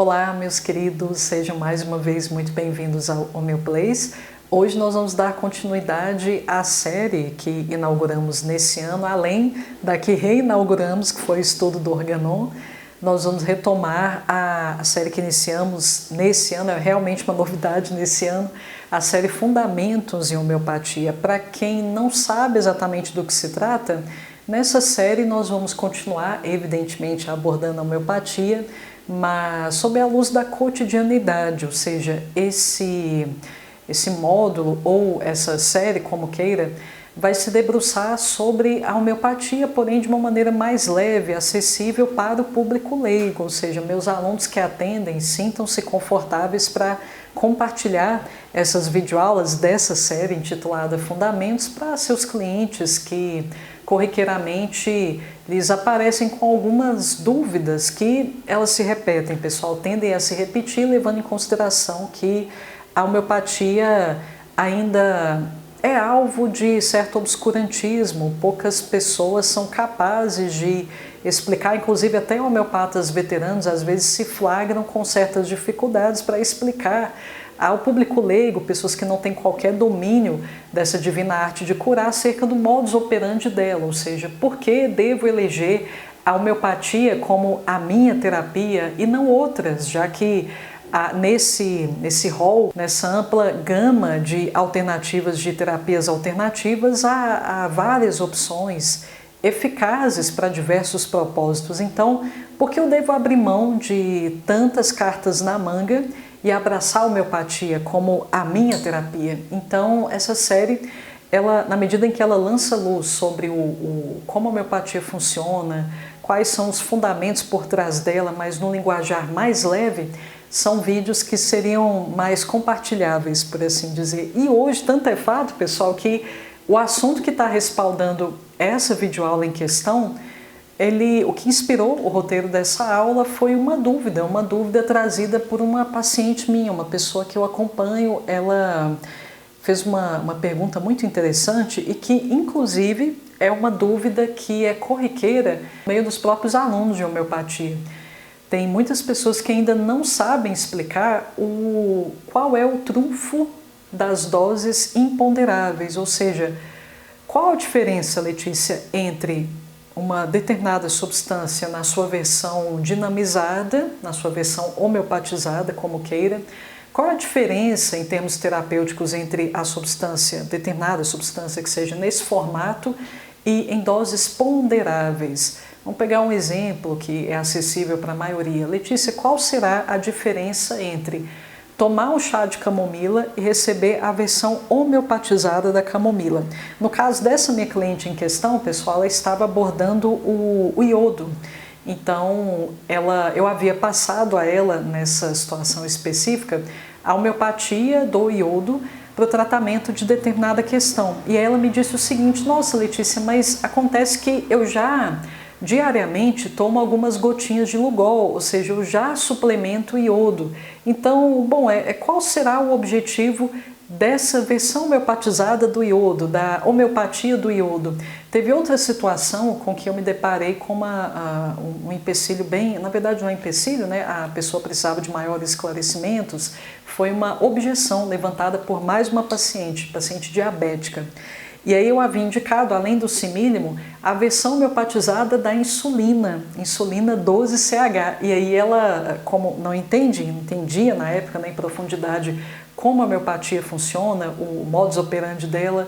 Olá, meus queridos, sejam mais uma vez muito bem-vindos ao Homeoplace. Hoje nós vamos dar continuidade à série que inauguramos nesse ano, além da que reinauguramos, que foi o estudo do Organon. Nós vamos retomar a série que iniciamos nesse ano, é realmente uma novidade nesse ano, a série Fundamentos em Homeopatia. Para quem não sabe exatamente do que se trata, nessa série nós vamos continuar, evidentemente, abordando a homeopatia, mas sob a luz da cotidianidade, ou seja, esse módulo ou essa série, como queira, vai se debruçar sobre a homeopatia, porém de uma maneira mais leve, acessível para o público leigo, ou seja, meus alunos que atendem sintam-se confortáveis para compartilhar essas videoaulas dessa série intitulada Fundamentos para seus clientes que corriqueiramente lhes aparecem com algumas dúvidas que elas se repetem, pessoal, tendem a se repetir, levando em consideração que a homeopatia ainda é alvo de certo obscurantismo, poucas pessoas são capazes de explicar, inclusive até homeopatas veteranos às vezes se flagram com certas dificuldades para explicar ao público leigo, pessoas que não têm qualquer domínio dessa divina arte de curar, acerca do modus operandi dela, ou seja, por que devo eleger a homeopatia como a minha terapia e não outras, já que nesse rol, nessa ampla gama de alternativas, de terapias alternativas, há várias opções eficazes para diversos propósitos. Então, por que eu devo abrir mão de tantas cartas na manga e abraçar a homeopatia como a minha terapia? Então, essa série, ela, na medida em que ela lança luz sobre como a homeopatia funciona, quais são os fundamentos por trás dela, mas num linguajar mais leve, são vídeos que seriam mais compartilháveis, por assim dizer. E hoje, tanto é fato, pessoal, que o assunto que está respaldando essa videoaula em questão, o que inspirou o roteiro dessa aula foi uma dúvida trazida por uma paciente minha, uma pessoa que eu acompanho. Ela fez uma pergunta muito interessante e que, inclusive, é uma dúvida que é corriqueira no meio dos próprios alunos de homeopatia. Tem muitas pessoas que ainda não sabem explicar qual é o trunfo das doses imponderáveis, ou seja, qual a diferença, Letícia, entre uma determinada substância na sua versão dinamizada, na sua versão homeopatizada, como queira, qual a diferença em termos terapêuticos entre a substância, determinada substância que seja nesse formato e em doses ponderáveis? Vamos pegar um exemplo que é acessível para a maioria. Letícia, qual será a diferença entre tomar um chá de camomila e receber a versão homeopatizada da camomila? No caso dessa minha cliente em questão, pessoal, ela estava abordando o iodo. Então, eu havia passado a ela, nessa situação específica, a homeopatia do iodo para o tratamento de determinada questão. E aí ela me disse o seguinte: nossa, Letícia, mas acontece que eu já diariamente tomo algumas gotinhas de Lugol, ou seja, eu já suplemento iodo. Então, bom, qual será o objetivo dessa versão homeopatizada do iodo, da homeopatia do iodo? Teve outra situação com que eu me deparei com um empecilho bem, na verdade não é empecilho, né? A pessoa precisava de maiores esclarecimentos. Foi uma objeção levantada por mais uma paciente diabética. E aí eu havia indicado, além do simílimo, a versão homeopatizada da insulina 12CH. E aí ela, como não entendia na época, em profundidade, como a homeopatia funciona, o modus operandi dela,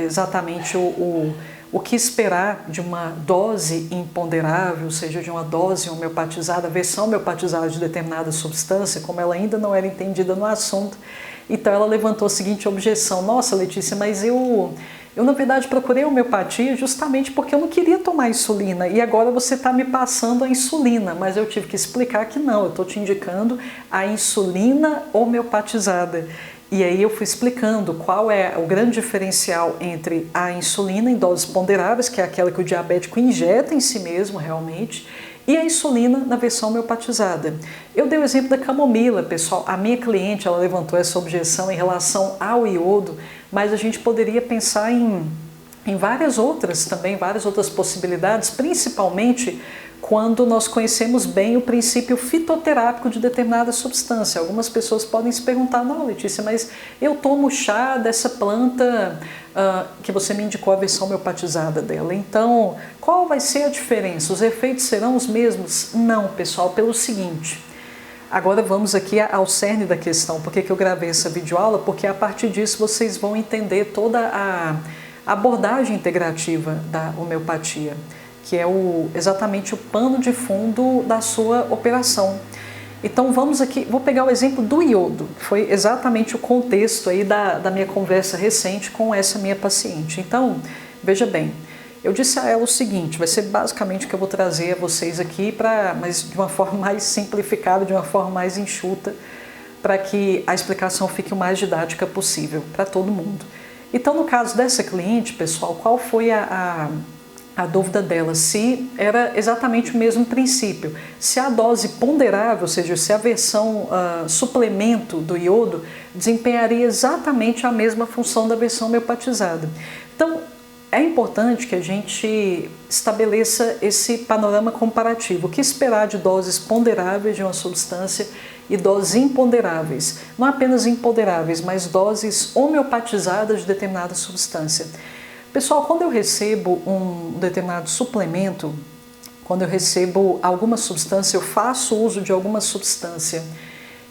exatamente o que esperar de uma dose imponderável, ou seja, de uma dose homeopatizada, versão homeopatizada de determinada substância, como ela ainda não era entendida no assunto. Então ela levantou a seguinte objeção: nossa, Letícia, mas eu na verdade procurei a homeopatia justamente porque eu não queria tomar insulina e agora você está me passando a insulina, mas eu tive que explicar que não, eu estou te indicando a insulina homeopatizada. E aí eu fui explicando qual é o grande diferencial entre a insulina em doses ponderáveis, que é aquela que o diabético injeta em si mesmo realmente, e a insulina na versão homeopatizada. Eu dei o exemplo da camomila, pessoal. A minha cliente, ela levantou essa objeção em relação ao iodo, mas a gente poderia pensar em em várias outras também, várias outras possibilidades, principalmente quando nós conhecemos bem o princípio fitoterápico de determinada substância. Algumas pessoas podem se perguntar, não, Letícia, mas eu tomo chá dessa planta que você me indicou a versão homeopatizada dela, então qual vai ser a diferença? Os efeitos serão os mesmos? Não, pessoal, pelo seguinte, agora vamos aqui ao cerne da questão. Por que eu gravei essa videoaula? Porque a partir disso vocês vão entender toda a abordagem integrativa da homeopatia, que é exatamente o pano de fundo da sua operação. Então vamos aqui, vou pegar o exemplo do iodo, foi exatamente o contexto aí da minha conversa recente com essa minha paciente. Então, veja bem, eu disse a ela o seguinte, vai ser basicamente o que eu vou trazer a vocês aqui, mas de uma forma mais simplificada, de uma forma mais enxuta, para que a explicação fique o mais didática possível para todo mundo. Então, no caso dessa cliente, pessoal, qual foi a dúvida dela? Se era exatamente o mesmo princípio. Se a dose ponderável, ou seja, se a versão suplemento do iodo desempenharia exatamente a mesma função da versão homeopatizada. Então, é importante que a gente estabeleça esse panorama comparativo. O que esperar de doses ponderáveis de uma substância e doses imponderáveis? Não apenas imponderáveis, mas doses homeopatizadas de determinada substância. Pessoal, quando eu recebo um determinado suplemento, quando eu recebo alguma substância, eu faço uso de alguma substância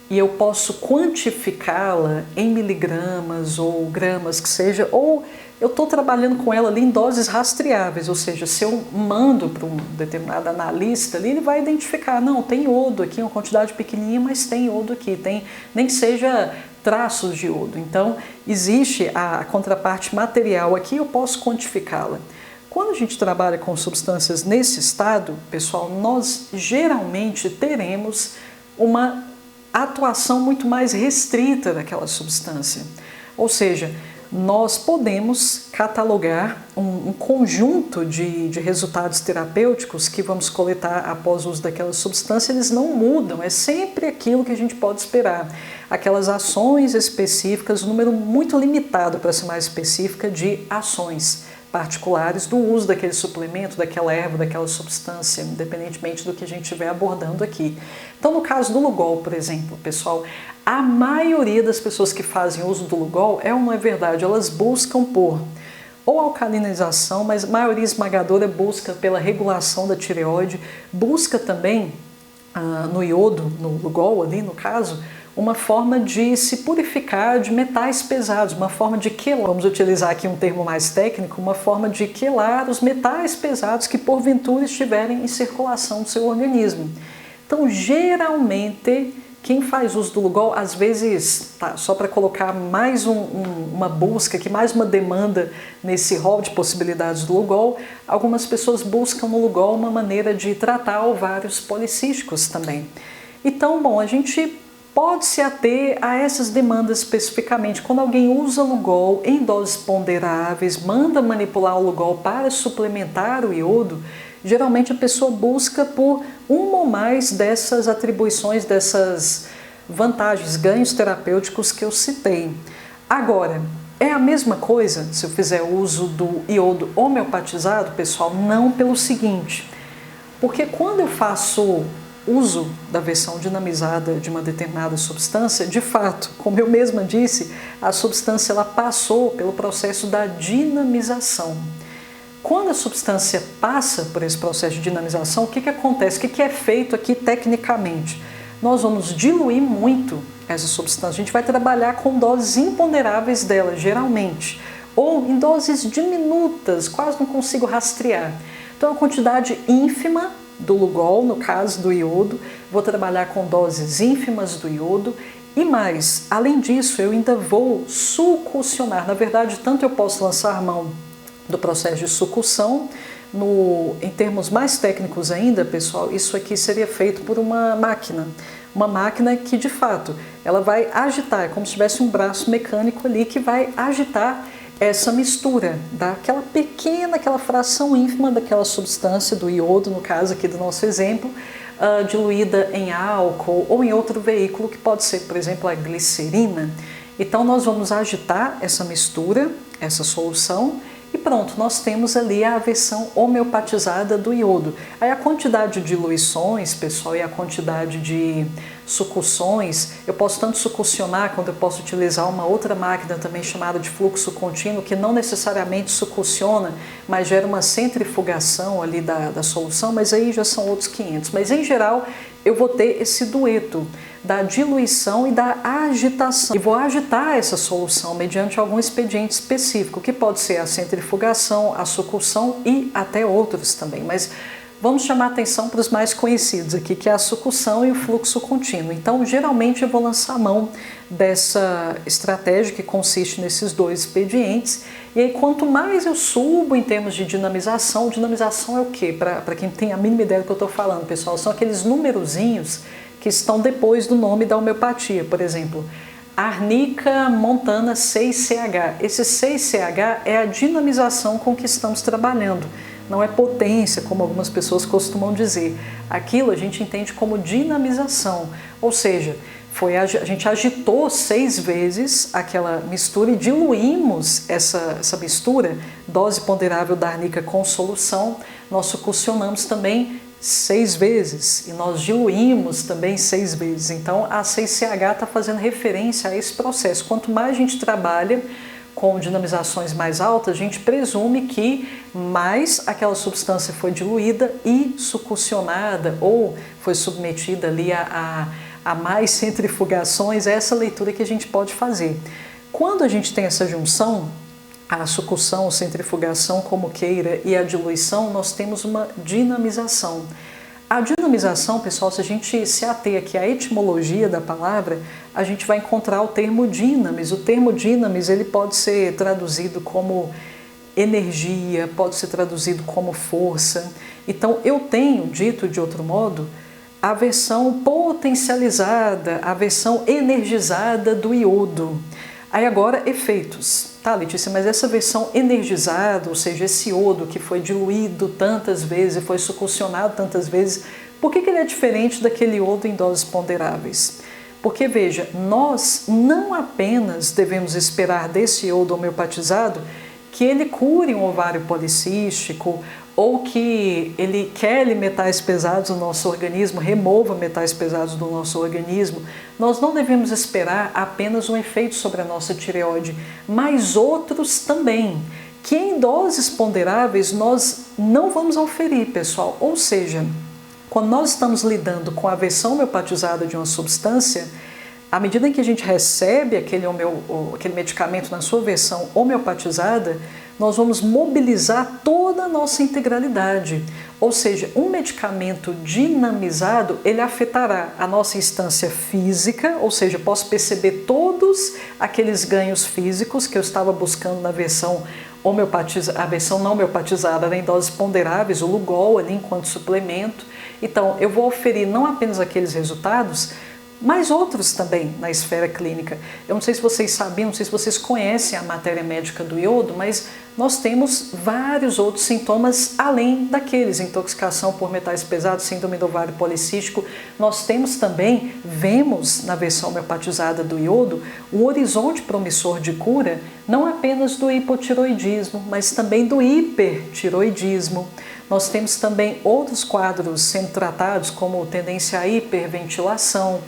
e eu posso quantificá-la em miligramas ou gramas que seja, ou eu estou trabalhando com ela ali em doses rastreáveis, ou seja, se eu mando para um determinado analista ali, ele vai identificar, não, tem iodo aqui, uma quantidade pequenininha, mas tem iodo aqui, tem, nem que seja traços de iodo. Então, existe a contraparte material aqui, eu posso quantificá-la. Quando a gente trabalha com substâncias nesse estado, pessoal, nós geralmente teremos uma atuação muito mais restrita daquela substância. Ou seja, nós podemos catalogar um conjunto de resultados terapêuticos que vamos coletar após o uso daquela substância, eles não mudam, é sempre aquilo que a gente pode esperar. Aquelas ações específicas, um número muito limitado, para ser mais específica, de ações particulares do uso daquele suplemento, daquela erva, daquela substância, independentemente do que a gente estiver abordando aqui. Então, no caso do Lugol, por exemplo, pessoal, a maioria das pessoas que fazem uso do Lugol, não é verdade, elas buscam por ou alcalinização, mas a maioria esmagadora busca pela regulação da tireoide, busca também no iodo, no Lugol ali no caso, uma forma de se purificar de metais pesados, uma forma de quelar, vamos utilizar aqui um termo mais técnico, uma forma de quelar os metais pesados que porventura estiverem em circulação no seu organismo. Então, geralmente, quem faz uso do Lugol, às vezes, só para colocar mais uma busca, aqui, mais uma demanda nesse rol de possibilidades do Lugol, algumas pessoas buscam no Lugol uma maneira de tratar ovários policísticos também. Então, bom, a gente pode se ater a essas demandas especificamente. Quando alguém usa Lugol em doses ponderáveis, manda manipular o Lugol para suplementar o iodo, geralmente a pessoa busca por uma ou mais dessas atribuições, dessas vantagens, ganhos terapêuticos que eu citei. Agora, é a mesma coisa se eu fizer uso do iodo homeopatizado, pessoal? Não, pelo seguinte, porque quando eu faço uso da versão dinamizada de uma determinada substância, de fato, como eu mesma disse, a substância ela passou pelo processo da dinamização. Quando a substância passa por esse processo de dinamização, o que acontece? O que é feito aqui tecnicamente? Nós vamos diluir muito essa substância, a gente vai trabalhar com doses imponderáveis dela, geralmente, ou em doses diminutas, quase não consigo rastrear. Então, a quantidade ínfima do Lugol, no caso do iodo, vou trabalhar com doses ínfimas do iodo e mais, além disso, eu ainda vou succionar. Na verdade, tanto eu posso lançar mão do processo de sucção, em termos mais técnicos ainda, pessoal, isso aqui seria feito por uma máquina que, de fato, ela vai agitar, é como se tivesse um braço mecânico ali que vai agitar essa mistura, aquela fração ínfima daquela substância do iodo, no caso aqui do nosso exemplo, diluída em álcool ou em outro veículo que pode ser, por exemplo, a glicerina. Então nós vamos agitar essa mistura, essa solução, e pronto, nós temos ali a versão homeopatizada do iodo. Aí a quantidade de diluições, pessoal, e a quantidade de sucusões, eu posso tanto succionar quanto eu posso utilizar uma outra máquina também chamada de fluxo contínuo, que não necessariamente sucuciona, mas gera uma centrifugação ali da solução, mas aí já são outros 500. Mas em geral eu vou ter esse dueto da diluição e da agitação. E vou agitar essa solução mediante algum expediente específico, que pode ser a centrifugação, a sucção e até outros também. Mas vamos chamar atenção para os mais conhecidos aqui, que é a sucção e o fluxo contínuo. Então, geralmente eu vou lançar a mão dessa estratégia que consiste nesses dois expedientes. E aí, quanto mais eu subo em termos de dinamização é o quê? Para quem tem a mínima ideia do que eu estou falando, pessoal, são aqueles numerozinhos que estão depois do nome da homeopatia. Por exemplo, Arnica Montana 6CH. Esse 6CH é a dinamização com que estamos trabalhando. Não é potência, como algumas pessoas costumam dizer. Aquilo a gente entende como dinamização, ou seja, a gente agitou 6 vezes aquela mistura e diluímos essa mistura, dose ponderável da arnica com solução, nós succionamos também 6 vezes e nós diluímos também 6 vezes. Então a 6CH está fazendo referência a esse processo. Quanto mais a gente trabalha com dinamizações mais altas, a gente presume que mais aquela substância foi diluída e succionada ou foi submetida ali a mais centrifugações. É essa leitura que a gente pode fazer. Quando a gente tem essa junção, a sucção, centrifugação, como queira, e a diluição, nós temos uma dinamização. A dinamização, pessoal, se a gente se ater aqui à etimologia da palavra, a gente vai encontrar o termo dinamis. O termo dinamis, ele pode ser traduzido como energia, pode ser traduzido como força. Então, eu tenho, dito de outro modo, a versão potencializada, a versão energizada do iodo. Aí agora, efeitos. Tá, Letícia, mas essa versão energizada, ou seja, esse iodo que foi diluído tantas vezes, foi succionado tantas vezes, por que ele é diferente daquele iodo em doses ponderáveis? Porque, veja, nós não apenas devemos esperar desse iodo homeopatizado que ele cure um ovário policístico ou que ele quebre metais pesados do nosso organismo, remova metais pesados do nosso organismo. Nós não devemos esperar apenas um efeito sobre a nossa tireoide, mas outros também, que em doses ponderáveis nós não vamos auferir, pessoal. Ou seja, quando nós estamos lidando com a versão homeopatizada de uma substância, à medida em que a gente recebe aquele medicamento na sua versão homeopatizada, nós vamos mobilizar toda a nossa integralidade. Ou seja, um medicamento dinamizado, ele afetará a nossa instância física, ou seja, posso perceber todos aqueles ganhos físicos que eu estava buscando na versão homeopatizada, a versão não homeopatizada, em doses ponderáveis, o Lugol ali enquanto suplemento. Então, eu vou oferir não apenas aqueles resultados, mas outros também na esfera clínica. Eu não sei se vocês sabiam, não sei se vocês conhecem a matéria médica do iodo, mas nós temos vários outros sintomas além daqueles: intoxicação por metais pesados, síndrome do ovário policístico. Nós temos também, vemos na versão homeopatizada do iodo, um horizonte promissor de cura, não apenas do hipotiroidismo, mas também do hipertiroidismo. Nós temos também outros quadros sendo tratados, como tendência à hiperventilação,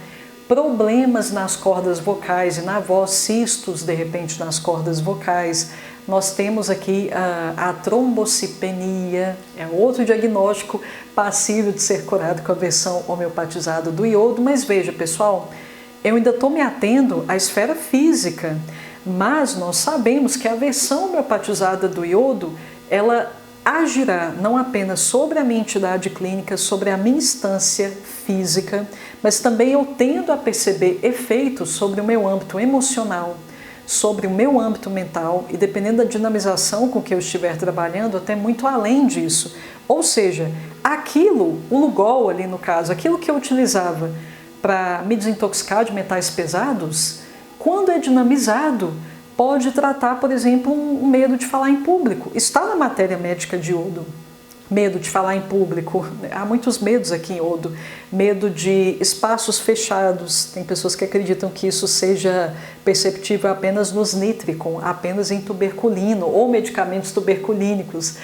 problemas nas cordas vocais e na voz, cistos de repente nas cordas vocais. Nós temos aqui a trombocitopenia, é outro diagnóstico passível de ser curado com a versão homeopatizada do iodo. Mas veja, pessoal, eu ainda estou me atendo à esfera física, mas nós sabemos que a versão homeopatizada do iodo, ela agirá não apenas sobre a minha entidade clínica, sobre a minha instância física, mas também eu tendo a perceber efeitos sobre o meu âmbito emocional, sobre o meu âmbito mental e, dependendo da dinamização com que eu estiver trabalhando, até muito além disso. Ou seja, aquilo, o Lugol ali no caso, aquilo que eu utilizava para me desintoxicar de metais pesados, quando é dinamizado, pode tratar, por exemplo, um medo de falar em público. Está na matéria médica de iodo. Medo de falar em público, há muitos medos aqui em Iodo. Medo de espaços fechados, tem pessoas que acreditam que isso seja perceptível apenas nos nítricos, apenas em tuberculino ou medicamentos tuberculínicos.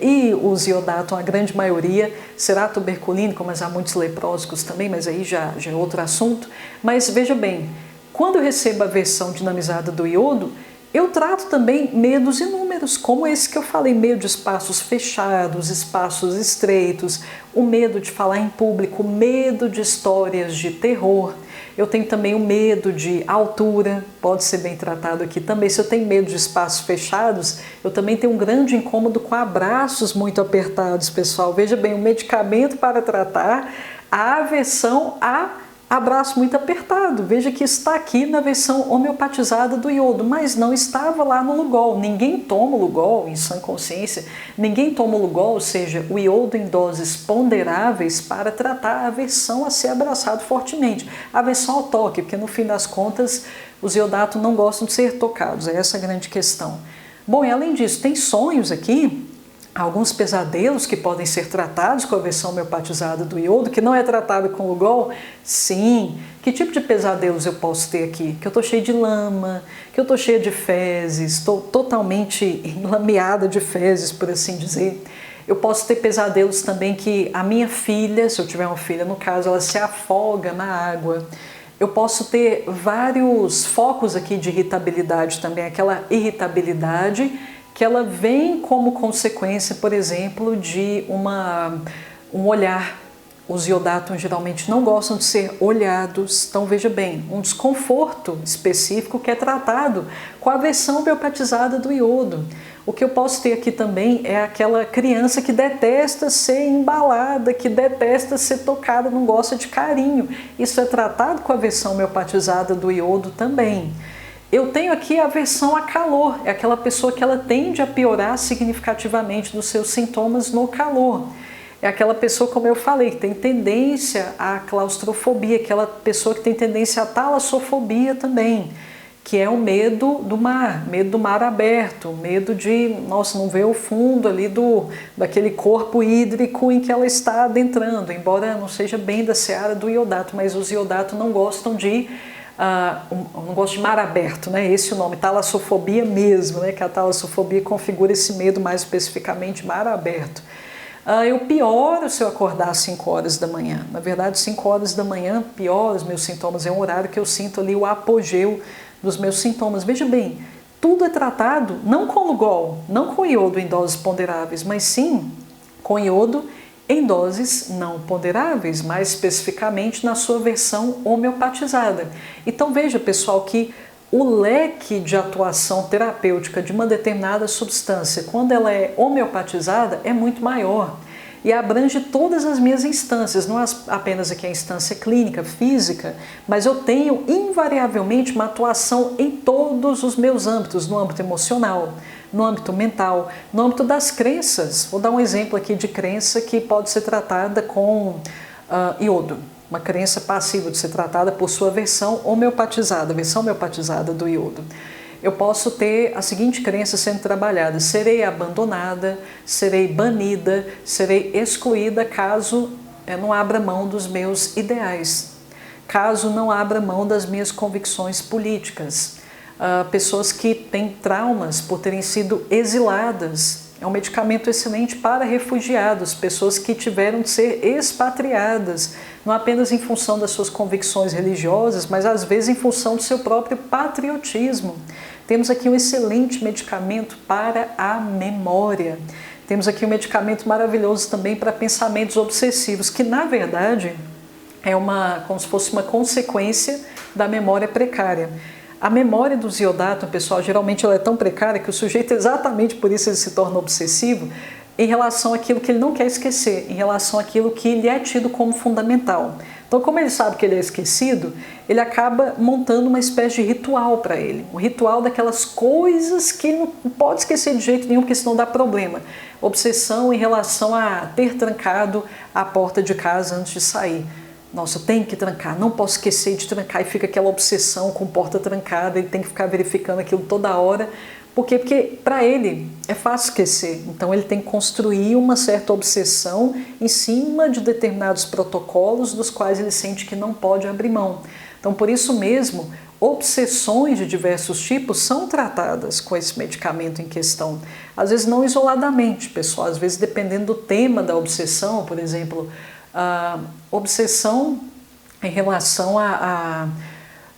E os iodato, a grande maioria, será tuberculínico, mas há muitos leproscos também, mas aí já é outro assunto. Mas veja bem, quando eu recebo a versão dinamizada do iodo, eu trato também medos inúmeros, como esse que eu falei, medo de espaços fechados, espaços estreitos, o medo de falar em público, medo de histórias de terror. Eu tenho também o medo de altura, pode ser bem tratado aqui também. Se eu tenho medo de espaços fechados, eu também tenho um grande incômodo com abraços muito apertados, pessoal. Veja bem, o medicamento para tratar a aversão a abraço muito apertado. Veja que está aqui na versão homeopatizada do iodo, mas não estava lá no Lugol. Ninguém toma o Lugol em sã consciência, ninguém toma o Lugol, ou seja, o iodo em doses ponderáveis para tratar a aversão a ser abraçado fortemente. A aversão ao toque, porque no fim das contas os iodato não gostam de ser tocados, é essa a grande questão. Bom, e além disso, tem sonhos aqui, alguns pesadelos que podem ser tratados com a versão homeopatizada do iodo, que não é tratado com Lugol. Sim, que tipo de pesadelos eu posso ter aqui? Que eu estou cheia de lama, que eu estou cheia de fezes, estou totalmente enlameada de fezes, por assim dizer. Eu posso ter pesadelos também que a minha filha, se eu tiver uma filha no caso, ela se afoga na água. Eu posso ter vários focos aqui de irritabilidade também, aquela irritabilidade que ela vem como consequência, por exemplo, de um olhar. Os iodatos geralmente não gostam de ser olhados, então veja bem, um desconforto específico que é tratado com a versão homeopatizada do iodo. O que eu posso ter aqui também é aquela criança que detesta ser embalada, que detesta ser tocada, não gosta de carinho. Isso é tratado com a versão homeopatizada do iodo também. Eu tenho aqui a aversão a calor, é aquela pessoa que ela tende a piorar significativamente dos seus sintomas no calor. É aquela pessoa, como eu falei, que tem tendência à claustrofobia, aquela pessoa que tem tendência à talassofobia também, que é o medo do mar aberto, medo de, nossa, não ver o fundo ali daquele corpo hídrico em que ela está adentrando, embora não seja bem da seara do iodato, mas os iodato não gostam de não gosto de mar aberto, né? Esse é o nome, talassofobia mesmo, né? Que a talassofobia configura esse medo mais especificamente mar aberto. Eu pioro se eu acordar às 5 horas da manhã. Na verdade, 5 horas da manhã piora os meus sintomas, é um horário que eu sinto ali o apogeu dos meus sintomas. Veja bem, tudo é tratado não com Lugol, não com iodo em doses ponderáveis, mas sim com iodo em doses não ponderáveis, mais especificamente na sua versão homeopatizada. Então veja, pessoal, que o leque de atuação terapêutica de uma determinada substância, quando ela é homeopatizada, é muito maior e abrange todas as minhas instâncias, não apenas aqui a instância clínica, física, mas eu tenho invariavelmente uma atuação em todos os meus âmbitos, no âmbito emocional, no âmbito mental, no âmbito das crenças. Vou dar um exemplo aqui de crença que pode ser tratada com iodo, uma crença passiva de ser tratada por sua versão homeopatizada, versão homeopatizada do iodo. Eu posso ter a seguinte crença sendo trabalhada: serei abandonada, serei banida, serei excluída caso eu não abra mão dos meus ideais, caso não abra mão das minhas convicções políticas. Pessoas que têm traumas por terem sido exiladas, é um medicamento excelente para refugiados, pessoas que tiveram de ser expatriadas, não apenas em função das suas convicções religiosas, mas às vezes em função do seu próprio patriotismo. Temos aqui um excelente medicamento para a memória. Temos aqui um medicamento maravilhoso também para pensamentos obsessivos, que na verdade é como se fosse uma consequência da memória precária. A memória dos iodato, pessoal, geralmente ela é tão precária que o sujeito, exatamente por isso, ele se torna obsessivo em relação àquilo que ele não quer esquecer, em relação àquilo que lhe é tido como fundamental. Então, como ele sabe que ele é esquecido, ele acaba montando uma espécie de ritual para ele, um ritual daquelas coisas que ele não pode esquecer de jeito nenhum, porque senão dá problema. Obsessão em relação a ter trancado a porta de casa antes de sair. Nossa, eu tenho que trancar, não posso esquecer de trancar, e fica aquela obsessão com porta trancada, ele tem que ficar verificando aquilo toda hora, Por quê? Porque para ele é fácil esquecer, então ele tem que construir uma certa obsessão em cima de determinados protocolos dos quais ele sente que não pode abrir mão. Então, por isso mesmo, obsessões de diversos tipos são tratadas com esse medicamento em questão. Às vezes não isoladamente, pessoal, às vezes dependendo do tema da obsessão, por exemplo, a obsessão em relação a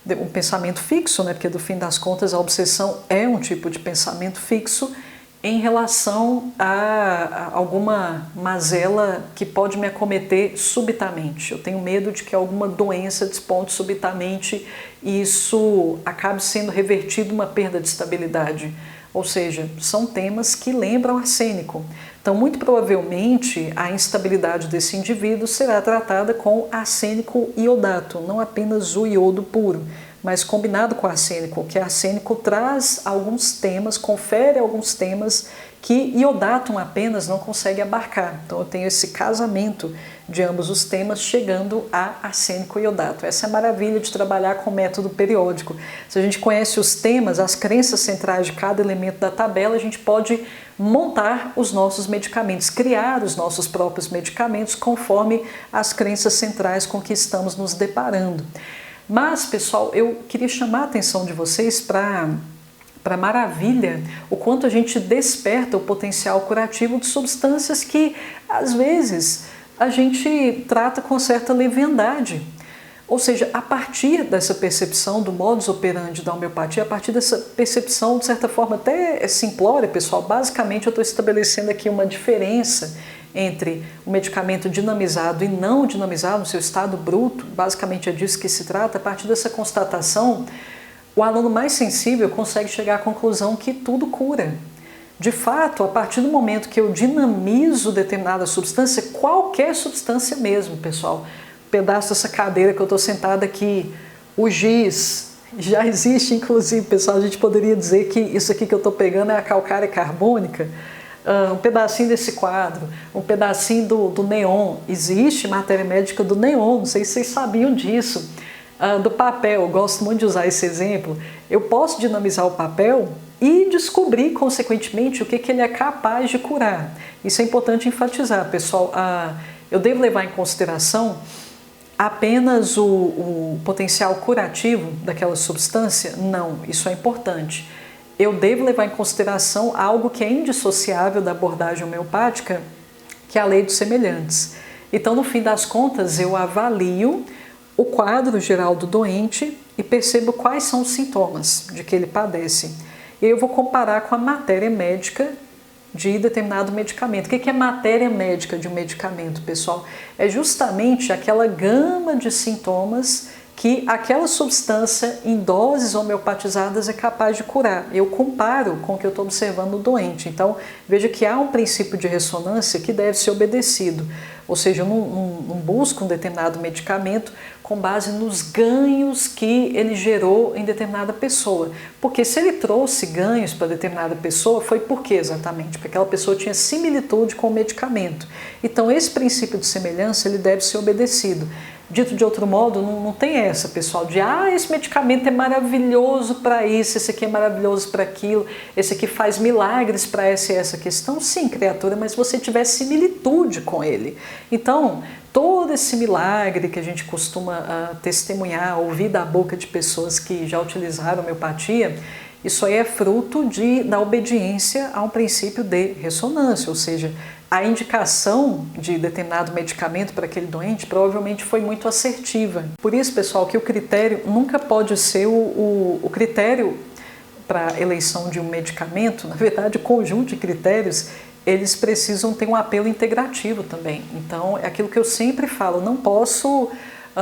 um pensamento fixo, né? Porque do fim das contas a obsessão é um tipo de pensamento fixo em relação a alguma mazela que pode me acometer subitamente. Eu tenho medo de que alguma doença desponte subitamente e isso acabe sendo revertido uma perda de estabilidade. Ou seja, são temas que lembram arsênico. Então, muito provavelmente, a instabilidade desse indivíduo será tratada com arsênico iodato, não apenas o iodo puro, mas combinado com arsênico, que arsênico traz alguns temas, confere alguns temas que iodato apenas não consegue abarcar. Então eu tenho esse casamento de ambos os temas chegando a arsênico e iodato. Essa é a maravilha de trabalhar com método periódico. Se a gente conhece os temas, as crenças centrais de cada elemento da tabela, a gente pode montar os nossos medicamentos, criar os nossos próprios medicamentos conforme as crenças centrais com que estamos nos deparando. Mas, pessoal, eu queria chamar a atenção de vocês para a maravilha, o quanto a gente desperta o potencial curativo de substâncias que, às vezes, a gente trata com certa leviandade. Ou seja, a partir dessa percepção do modus operandi da homeopatia, a partir dessa percepção, de certa forma, até simplória, pessoal, basicamente eu estou estabelecendo aqui uma diferença entre o medicamento dinamizado e não dinamizado, no seu estado bruto, basicamente é disso que se trata. A partir dessa constatação, o aluno mais sensível consegue chegar à conclusão que tudo cura. De fato, a partir do momento que eu dinamizo determinada substância, qualquer substância mesmo, pessoal, um pedaço dessa cadeira que eu estou sentada aqui, o giz, já existe inclusive, pessoal, a gente poderia dizer que isso aqui que eu estou pegando é a calcária carbônica, um pedacinho desse quadro, um pedacinho do neon, existe matéria médica do neon, não sei se vocês sabiam disso, do papel, eu gosto muito de usar esse exemplo, eu posso dinamizar o papel e descobrir, consequentemente, o que ele é capaz de curar. Isso é importante enfatizar, pessoal, eu devo levar em consideração apenas o potencial curativo daquela substância? Não, isso é importante. Eu devo levar em consideração algo que é indissociável da abordagem homeopática, que é a lei dos semelhantes. Então, no fim das contas, eu avalio o quadro geral do doente e percebo quais são os sintomas de que ele padece. E eu vou comparar com a matéria médica de determinado medicamento. O que é matéria médica de um medicamento, pessoal? É justamente aquela gama de sintomas que aquela substância em doses homeopatizadas é capaz de curar. Eu comparo com o que eu estou observando no doente. Então, veja que há um princípio de ressonância que deve ser obedecido. Ou seja, eu não busco um determinado medicamento com base nos ganhos que ele gerou em determinada pessoa. Porque se ele trouxe ganhos para determinada pessoa, foi por quê exatamente? Porque aquela pessoa tinha similitude com o medicamento. Então, esse princípio de semelhança ele deve ser obedecido. Dito de outro modo, não tem essa, pessoal, de esse medicamento é maravilhoso para isso, esse aqui é maravilhoso para aquilo, esse aqui faz milagres para essa e essa questão. Sim, criatura, mas você tiver similitude com ele. Então, todo esse milagre que a gente costuma testemunhar, ouvir da boca de pessoas que já utilizaram homeopatia, isso aí é fruto da obediência a um princípio de ressonância, ou seja, a indicação de determinado medicamento para aquele doente provavelmente foi muito assertiva. Por isso, pessoal, que o critério nunca pode ser o critério para a eleição de um medicamento. Na verdade, o conjunto de critérios, eles precisam ter um apelo integrativo também. Então, é aquilo que eu sempre falo, não posso,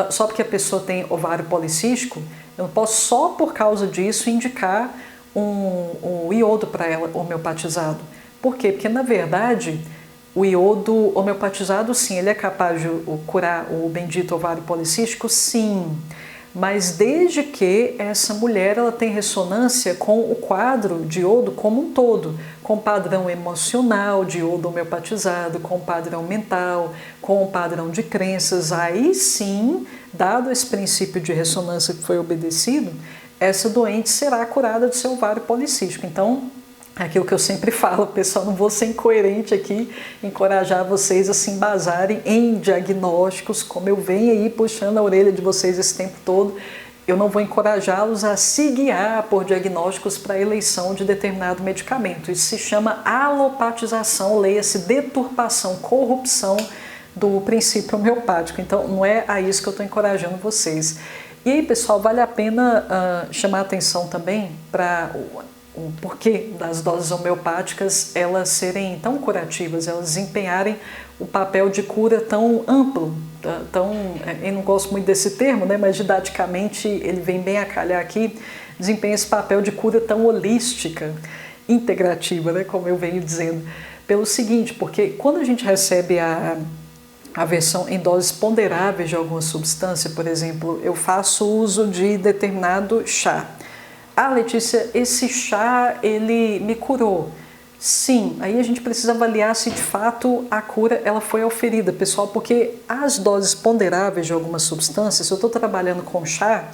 só porque a pessoa tem ovário policístico, eu não posso só por causa disso indicar um iodo para ela homeopatizado. Por quê? Porque, na verdade, o iodo homeopatizado, sim, ele é capaz de curar o bendito ovário policístico, sim. Mas desde que essa mulher ela tem ressonância com o quadro de iodo como um todo, com o padrão emocional de iodo homeopatizado, com o padrão mental, com o padrão de crenças, aí sim, dado esse princípio de ressonância que foi obedecido, essa doente será curada do seu ovário policístico. Então, aquilo que eu sempre falo, pessoal, não vou ser incoerente aqui, encorajar vocês a se embasarem em diagnósticos, como eu venho aí puxando a orelha de vocês esse tempo todo. Eu não vou encorajá-los a se guiar por diagnósticos para a eleição de determinado medicamento. Isso se chama alopatização, leia-se deturpação, corrupção do princípio homeopático. Então, não é a isso que eu estou encorajando vocês. E aí, pessoal, vale a pena chamar atenção também para o porquê das doses homeopáticas elas serem tão curativas, elas desempenharem o papel de cura tão amplo, eu não gosto muito desse termo, né, mas didaticamente ele vem bem a calhar aqui, desempenha esse papel de cura tão holística, integrativa, né, como eu venho dizendo, pelo seguinte, porque quando a gente recebe a versão em doses ponderáveis de alguma substância, por exemplo, eu faço uso de determinado chá. Ah, Letícia, esse chá, ele me curou. Sim, aí a gente precisa avaliar se de fato a cura ela foi auferida, pessoal, porque as doses ponderáveis de algumas substâncias, se eu estou trabalhando com chá,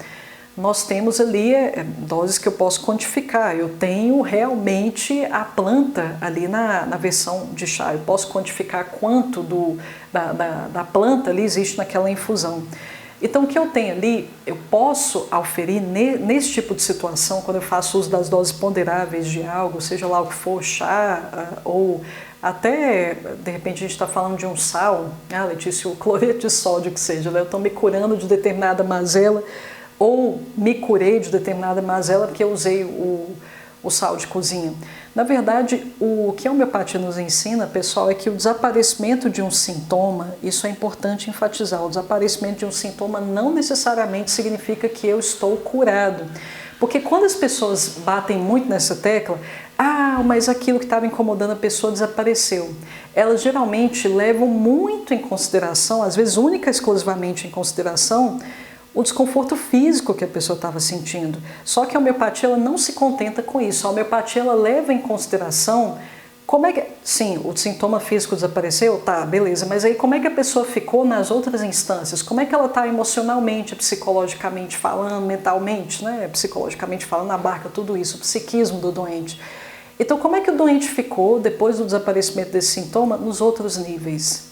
nós temos ali doses que eu posso quantificar. Eu tenho realmente a planta ali na versão de chá, eu posso quantificar quanto da planta ali existe naquela infusão. Então, o que eu tenho ali, eu posso auferir nesse tipo de situação, quando eu faço uso das doses ponderáveis de algo, seja lá o que for, chá, ou até, de repente, a gente está falando de um sal, Letícia, o cloreto de sódio que seja, né? Eu estou me curando de determinada mazela, ou me curei de determinada mazela porque eu usei o sal de cozinha. Na verdade, o que a homeopatia nos ensina, pessoal, é que o desaparecimento de um sintoma, isso é importante enfatizar, o desaparecimento de um sintoma não necessariamente significa que eu estou curado. Porque quando as pessoas batem muito nessa tecla, mas aquilo que estava incomodando a pessoa desapareceu. Elas geralmente levam muito em consideração, às vezes única e exclusivamente em consideração, o desconforto físico que a pessoa estava sentindo. Só que a homeopatia ela não se contenta com isso. A homeopatia ela leva em consideração como é que... Sim, o sintoma físico desapareceu, tá, beleza, mas aí como é que a pessoa ficou nas outras instâncias? Como é que ela está emocionalmente, psicologicamente falando, mentalmente, né? Psicologicamente falando, abarca tudo isso, o psiquismo do doente. Então, como é que o doente ficou depois do desaparecimento desse sintoma nos outros níveis?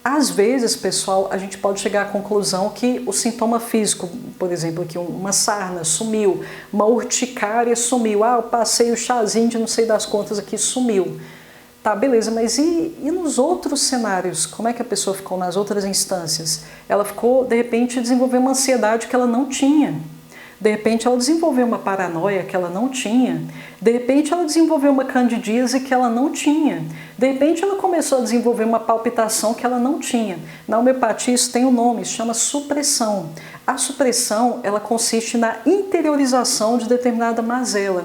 Às vezes, pessoal, a gente pode chegar à conclusão que o sintoma físico, por exemplo, que uma sarna sumiu, uma urticária sumiu, eu passei o chazinho de não sei das contas aqui, sumiu. Tá, beleza, mas e nos outros cenários? Como é que a pessoa ficou nas outras instâncias? Ela ficou, de repente, desenvolveu uma ansiedade que ela não tinha. De repente ela desenvolveu uma paranoia que ela não tinha. De repente ela desenvolveu uma candidíase que ela não tinha. De repente ela começou a desenvolver uma palpitação que ela não tinha. Na homeopatia isso tem um nome, isso chama supressão. A supressão ela consiste na interiorização de determinada mazela.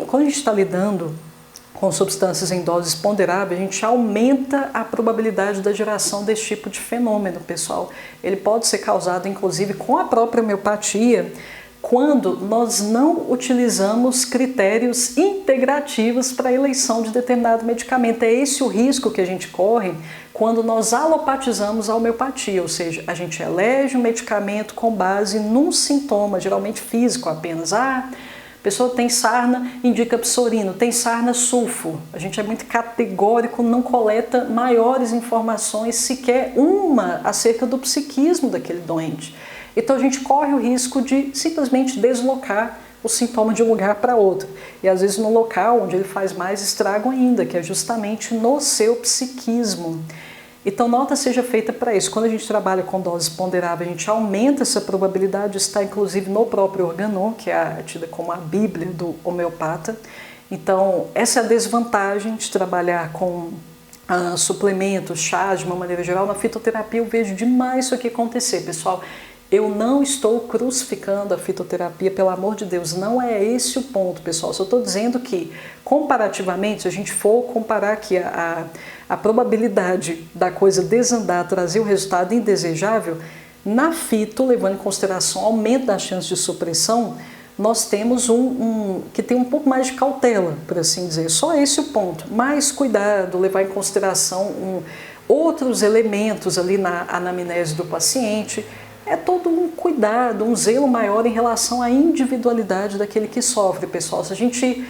Quando a gente está lidando com substâncias em doses ponderáveis, a gente aumenta a probabilidade da geração desse tipo de fenômeno, pessoal. Ele pode ser causado, inclusive, com a própria homeopatia, quando nós não utilizamos critérios integrativos para a eleição de determinado medicamento. É esse o risco que a gente corre quando nós alopatizamos a homeopatia, ou seja, a gente elege um medicamento com base num sintoma, geralmente físico apenas. A pessoa tem sarna, indica psorino, tem sarna, sulfo. A gente é muito categórico, não coleta maiores informações, sequer uma acerca do psiquismo daquele doente. Então a gente corre o risco de simplesmente deslocar o sintoma de um lugar para outro. E às vezes no local onde ele faz mais estrago ainda, que é justamente no seu psiquismo. Então, nota seja feita para isso. Quando a gente trabalha com doses ponderáveis, a gente aumenta essa probabilidade, isso está inclusive no próprio Organon, que é tida como a bíblia do homeopata. Então, essa é a desvantagem de trabalhar com suplementos, chás, de uma maneira geral. Na fitoterapia eu vejo demais isso aqui acontecer, pessoal. Eu não estou crucificando a fitoterapia, pelo amor de Deus, não é esse o ponto, pessoal. Só estou dizendo que, comparativamente, se a gente for comparar aqui a probabilidade da coisa desandar, trazer o resultado indesejável, na fito, levando em consideração o aumento das chances de supressão, nós temos que tem um pouco mais de cautela, por assim dizer. Só esse o ponto. Mais cuidado, levar em consideração outros elementos ali na anamnese do paciente. É todo um cuidado, um zelo maior em relação à individualidade daquele que sofre, pessoal. Se a gente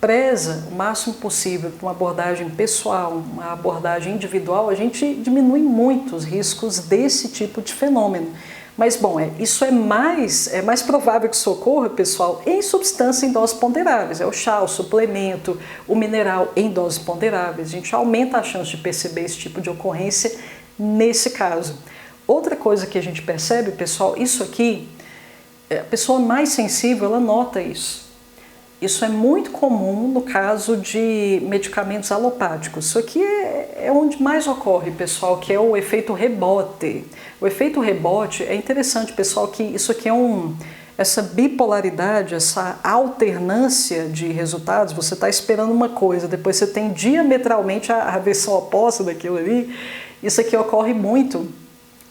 preza o máximo possível por uma abordagem pessoal, uma abordagem individual, a gente diminui muito os riscos desse tipo de fenômeno. Mas, bom, isso é mais provável que isso ocorra, pessoal, em substância em doses ponderáveis. É o chá, o suplemento, o mineral em doses ponderáveis. A gente aumenta a chance de perceber esse tipo de ocorrência nesse caso. Outra coisa que a gente percebe, pessoal, isso aqui, a pessoa mais sensível, ela nota isso. Isso é muito comum no caso de medicamentos alopáticos. Isso aqui é onde mais ocorre, pessoal, que é o efeito rebote. O efeito rebote é interessante, pessoal, que isso aqui é essa bipolaridade, essa alternância de resultados. Você está esperando uma coisa, depois você tem diametralmente a versão oposta daquilo ali. Isso aqui ocorre muito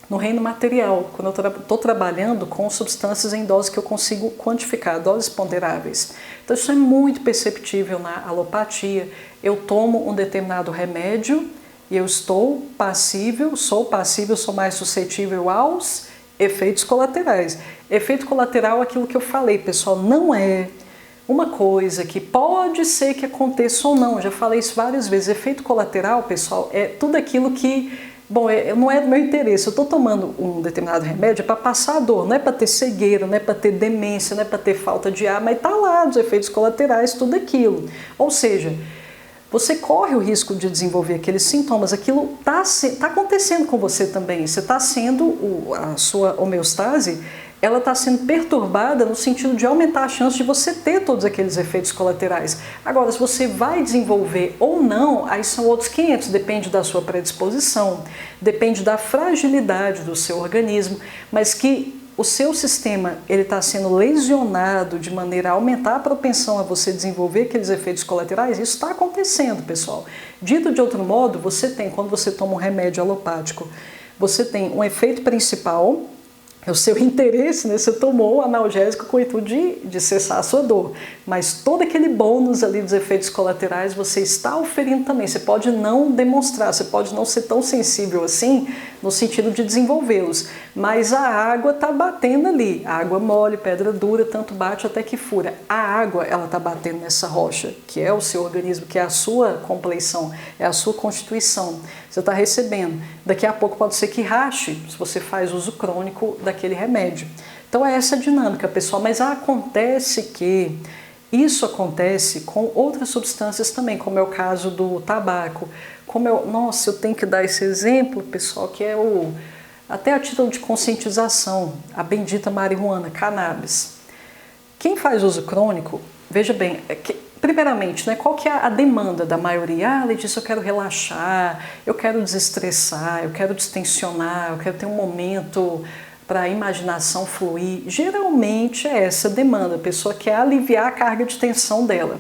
no reino material, quando eu estou trabalhando com substâncias em doses que eu consigo quantificar, doses ponderáveis. Então isso é muito perceptível na alopatia. Eu tomo um determinado remédio e eu sou passível, sou mais suscetível aos efeitos colaterais. Efeito colateral é aquilo que eu falei, pessoal, não é uma coisa que pode ser que aconteça ou não. Eu já falei isso várias vezes. Efeito colateral, pessoal, é tudo aquilo que... Bom, não é do meu interesse, eu estou tomando um determinado remédio para passar a dor, não é para ter cegueira, não é para ter demência, não é para ter falta de ar, mas está lá os efeitos colaterais, tudo aquilo. Ou seja, você corre o risco de desenvolver aqueles sintomas, aquilo está acontecendo com você também, você está sendo, a sua homeostase, ela está sendo perturbada no sentido de aumentar a chance de você ter todos aqueles efeitos colaterais. Agora, se você vai desenvolver ou não, aí são outros 500, depende da sua predisposição, depende da fragilidade do seu organismo, mas que o seu sistema está sendo lesionado de maneira a aumentar a propensão a você desenvolver aqueles efeitos colaterais, isso está acontecendo, pessoal. Dito de outro modo, você tem, quando você toma um remédio alopático, você tem um efeito principal, é o seu interesse, né? Você tomou o analgésico com o intuito de cessar a sua dor, mas todo aquele bônus ali dos efeitos colaterais você está oferindo também. Você pode não demonstrar, você pode não ser tão sensível assim no sentido de desenvolvê-los, mas a água está batendo ali, a água mole, pedra dura, tanto bate até que fura. A água, ela está batendo nessa rocha, que é o seu organismo, que é a sua compleição, é a sua constituição. Você está recebendo. Daqui a pouco pode ser que rache, se você faz uso crônico daquele remédio. Então é essa dinâmica, pessoal, mas acontece que isso acontece com outras substâncias também, como é o caso do tabaco. Nossa, eu tenho que dar esse exemplo, pessoal, que é até a título de conscientização, a bendita marihuana, cannabis. Quem faz uso crônico, veja bem, primeiramente, né, qual que é a demanda da maioria? Letícia, eu quero relaxar, eu quero desestressar, eu quero distensionar, eu quero ter um momento para a imaginação fluir. Geralmente é essa demanda, a pessoa quer aliviar a carga de tensão dela.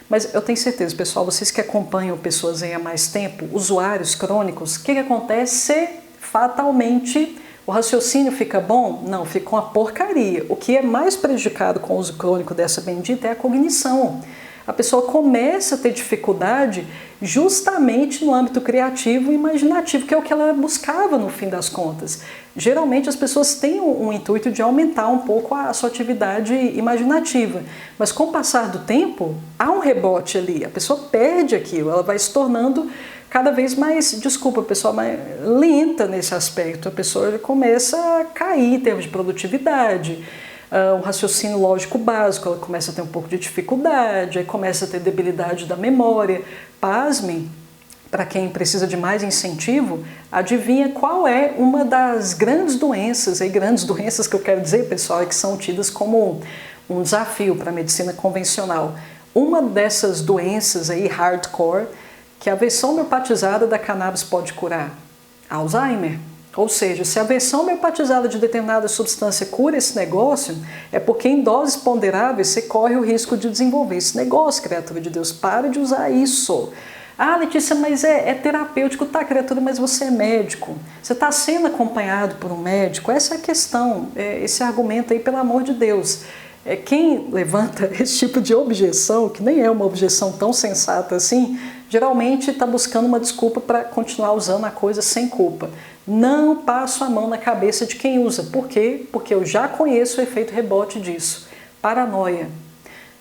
Mas eu tenho certeza, pessoal, vocês que acompanham pessoas aí há mais tempo, usuários crônicos, o que acontece? Fatalmente o raciocínio fica bom? Não, fica uma porcaria. O que é mais prejudicado com o uso crônico dessa bendita é a cognição. A pessoa começa a ter dificuldade justamente no âmbito criativo e imaginativo, que é o que ela buscava no fim das contas. Geralmente as pessoas têm um intuito de aumentar um pouco a sua atividade imaginativa, mas com o passar do tempo, há um rebote ali, a pessoa perde aquilo, ela vai se tornando cada vez mais, desculpa pessoal, mais lenta nesse aspecto, a pessoa começa a cair em termos de produtividade, um raciocínio lógico básico, ela começa a ter um pouco de dificuldade, aí começa a ter debilidade da memória. Pasmem, para quem precisa de mais incentivo, adivinha qual é uma das grandes doenças que eu quero dizer, pessoal, é que são tidas como um desafio para a medicina convencional. Uma dessas doenças aí, hardcore, que a versão homeopatizada da cannabis pode curar, Alzheimer. Ou seja, se a versão homeopatizada de determinada substância cura esse negócio, é porque em doses ponderáveis você corre o risco de desenvolver esse negócio, criatura de Deus. Para de usar isso. Ah, Letícia, mas é terapêutico. Tá, criatura, mas você é médico. Você está sendo acompanhado por um médico? Essa é a questão, esse argumento aí, pelo amor de Deus. Quem levanta esse tipo de objeção, que nem é uma objeção tão sensata assim, geralmente está buscando uma desculpa para continuar usando a coisa sem culpa. Não passo a mão na cabeça de quem usa. Por quê? Porque eu já conheço o efeito rebote disso. Paranoia.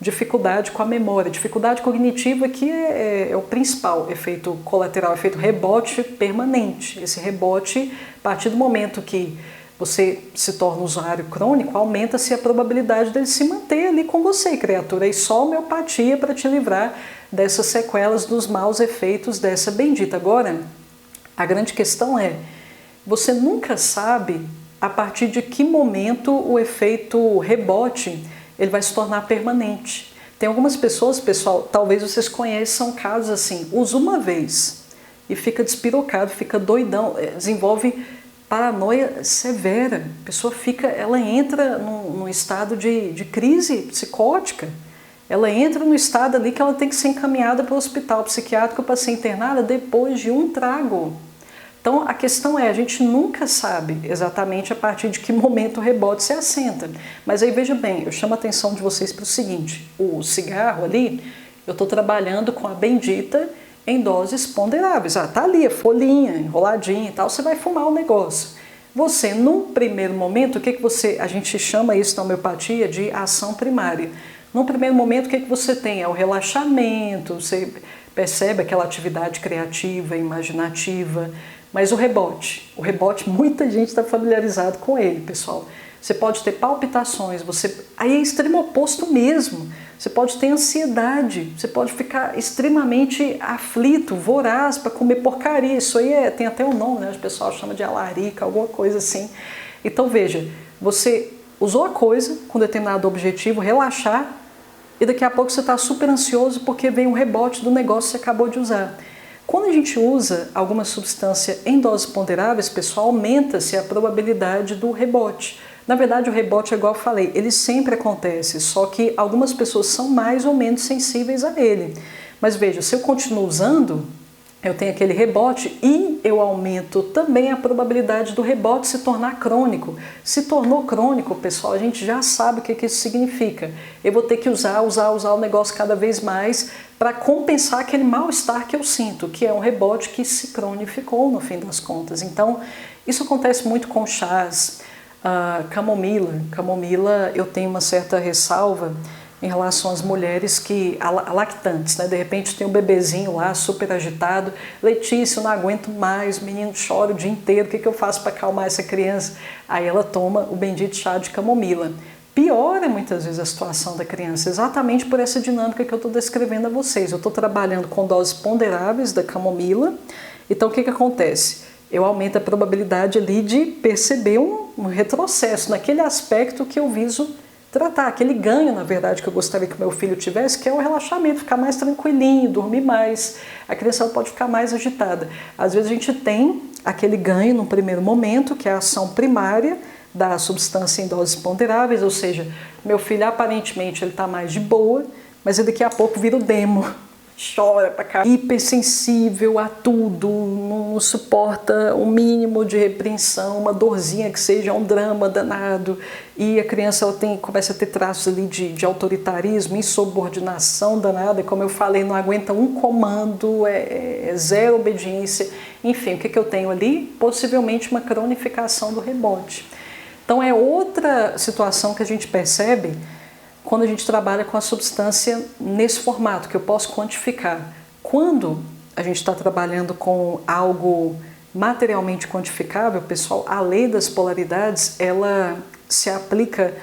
dificuldade com a memória, dificuldade cognitiva, que é o principal efeito colateral, efeito rebote permanente. Esse rebote, a partir do momento que você se torna usuário crônico, aumenta-se a probabilidade dele se manter ali com você, criatura. E só homeopatia para te livrar dessas sequelas, dos maus efeitos dessa bendita. Agora, a grande questão é, você nunca sabe a partir de que momento o efeito rebote ele vai se tornar permanente. Tem algumas pessoas, pessoal, talvez vocês conheçam casos assim, usa uma vez e fica despirocado, fica doidão, desenvolve paranoia severa. A pessoa ela entra num estado de crise psicótica, ela entra no estado ali que ela tem que ser encaminhada para o hospital psiquiátrico para ser internada depois de um trago. Então a questão é, a gente nunca sabe exatamente a partir de que momento o rebote se assenta. Mas aí veja bem, eu chamo a atenção de vocês para o seguinte, o cigarro ali, eu estou trabalhando com a bendita em doses ponderáveis. Tá ali, a folhinha, enroladinha e tal, você vai fumar o negócio. Você, num primeiro momento, a gente chama isso na homeopatia de ação primária. Num primeiro momento, o que você tem? É o relaxamento, você percebe aquela atividade criativa, imaginativa, mas o rebote, muita gente está familiarizado com ele, pessoal. Você pode ter palpitações, aí é extremo oposto mesmo. Você pode ter ansiedade, você pode ficar extremamente aflito, voraz para comer porcaria. Isso aí tem até um nome, né? O pessoal chama de alarica, alguma coisa assim. Então veja, você usou a coisa com determinado objetivo, relaxar, e daqui a pouco você está super ansioso porque vem um rebote do negócio que você acabou de usar. Quando a gente usa alguma substância em doses ponderáveis, pessoal, aumenta-se a probabilidade do rebote. Na verdade, o rebote, igual eu falei, ele sempre acontece, só que algumas pessoas são mais ou menos sensíveis a ele. Mas veja, se eu continuo usando, eu tenho aquele rebote e eu aumento também a probabilidade do rebote se tornar crônico. Se tornou crônico, pessoal, a gente já sabe o que isso significa. Eu vou ter que usar o negócio cada vez mais para compensar aquele mal-estar que eu sinto, que é um rebote que se cronificou no fim das contas. Então, isso acontece muito com chás, camomila, eu tenho uma certa ressalva em relação às mulheres lactantes, né? De repente tem um bebezinho lá super agitado, Letícia, eu não aguento mais, o menino chora o dia inteiro, o que eu faço para acalmar essa criança? Aí ela toma o bendito chá de camomila. Piora muitas vezes a situação da criança, exatamente por essa dinâmica que eu estou descrevendo a vocês. Eu estou trabalhando com doses ponderáveis da camomila, então o que acontece? Eu aumento a probabilidade ali de perceber um retrocesso naquele aspecto que eu viso tratar, aquele ganho, na verdade, que eu gostaria que o meu filho tivesse, que é o relaxamento, ficar mais tranquilinho, dormir mais. A criança pode ficar mais agitada. Às vezes a gente tem aquele ganho no primeiro momento, que é a ação primária da substância em doses ponderáveis, ou seja, meu filho aparentemente ele está mais de boa, mas daqui a pouco vira o demo. Chora pra cá, hipersensível a tudo, não suporta o mínimo de repreensão, uma dorzinha que seja um drama danado, e a criança começa a ter traços ali de autoritarismo, insubordinação danada, e como eu falei, não aguenta um comando, é zero obediência. Enfim, o que eu tenho ali? Possivelmente uma cronificação do rebote. Então é outra situação que a gente percebe quando a gente trabalha com a substância nesse formato, que eu posso quantificar. Quando a gente está trabalhando com algo materialmente quantificável, pessoal, a lei das polaridades, ela se aplica